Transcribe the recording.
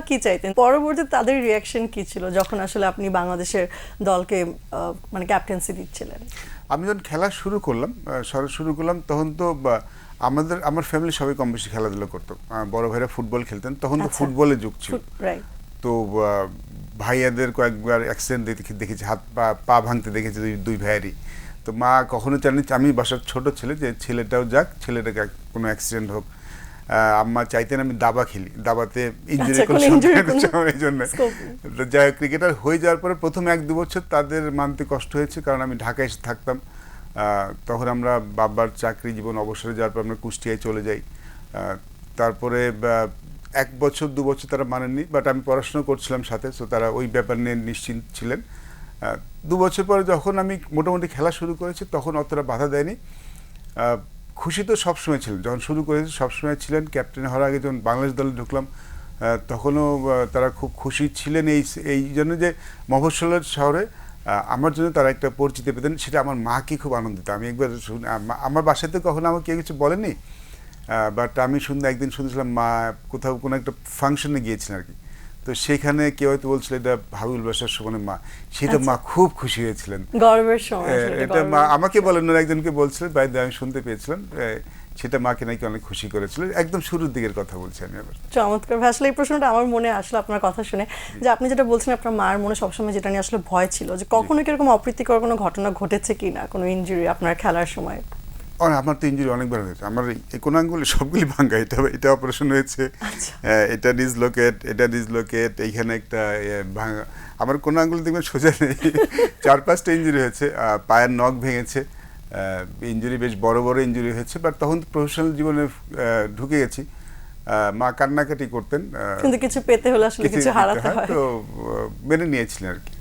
কি চাইতেন? পরবর্তীতে তাদের রিয়াকশন কি ছিল যখন আসলে আপনি বাংলাদেশের দলকে মানে ক্যাপ্টেন্সি দিচ্ছিলেন? আমি যখন খেলা শুরু করলাম তখন তো আমার ফ্যামিলি সবাই কম বেশি খেলাধুলা করতো। বড় ভাইরা ফুটবল খেলতেন, তখন তো ফুটবলের যুগ ছিল। তো ভাইয়াদের কয়েকবার অ্যাক্সিডেন্ট দেখেছি, হাত পা ভাঙতে দেখেছি দুই ভাইয়েরই। তো মা কখনো চাননি আমি বাসার ছোট ছেলে যে ছেলেটাও যাক, ছেলেটাকে কোনো অ্যাক্সিডেন্ট হোক। আম্মা চাইতেন আমি দাবা খেলি, দাবাতে ইঞ্জুরি এই জন্য। যাই হোক, ক্রিকেটার হয়ে যাওয়ার পরে প্রথম 1-2 বছর তাদের মানতে কষ্ট হয়েছে, কারণ আমি ঢাকায় এসে থাকতাম। তখন আমরা বাবার চাকরি জীবন অবসরে যাওয়ার পর আমরা কুষ্টিয়ায় চলে যাই। তারপরে 1 বছর 2 বছর তারা মানেননি, বাট আমি পড়াশোনা করছিলাম সাথে, সো তারা ওই ব্যাপার নিয়ে নিশ্চিন্ত ছিলেন। 2 বছর পরে যখন আমি মোটামুটি খেলা শুরু করেছি তখন অতটা বাধা দেয়নি। খুশি তো সবসময় ছিলেন, যখন শুরু করেছি সবসময় ছিলেন। ক্যাপ্টেন হওয়ার আগে যখন বাংলাদেশ দলে ঢুকলাম তখনও তারা খুব খুশি ছিলেন এই জন্য যে মফস্বলের শহরে আমার জন্য তারা একটা পরিচিতি পেতেন, সেটা আমার মাকে খুব আনন্দিত। আমি একবার আমার বাসাতে কখনো আমাকে কেউ কিছু বলেনি, বাট আমি একদিন শুনেছিলাম মা কোথাও কোনো একটা ফাংশনে গিয়েছিলেন আর কি, তো সেখানে কেউ হয়তো বলছিল এটা হাবিবুল বাসার সুমনের মা, সেটা মা খুব খুশি হয়েছিলেন। গর্বের সময় এটা মা আমাকে বলেন না, একজনকে বলছিলেন, বাইরে আমি শুনতে পেয়েছিলাম, সেটা মাকে নাকি অনেক খুশি করেছিল। একদম শুরুর দিকের কথা বলছি আমি আবার। চমৎকার। আসলে এই প্রশ্নটা আমার মনে আসলো আপনার কথা শুনে, যে আপনি যেটা বলছেন আপনার মার মনে সবসময় যেটা নিয়ে আসলে ভয় ছিল, যে কখনো কিরকম অপ্রীতিকর কোনো ঘটনা ঘটেছে কিনা, কোনো ইনজুরি আপনার খেলার সময়? আমার তো ইনজুরি অনেকবার হয়েছে। আমার এই কোন আঙ্গুলে সবগুলি ভাঙা, এটা অপারেশন হয়েছে, এটা ডিসলোকেট, এইখানে একটা ভাঙা। আমার কোন আঙ্গুলে দেখবেন সোজা নেই, 4-5টা ইনজুরি হয়েছে। পায়ের নখ ভেঙেছে, ইনজুরি বেশ বড় বড় ইনজুরি হয়েছে, বাট তখন প্রফেশনাল জীবনে ঢুকে গেছি। মা কান্নাকাটি করতেন, কিন্তু কিছু পেতে হলে আসলে কিছু হারাতে হয়, তো মেনে নিয়েছিলেন আর কি।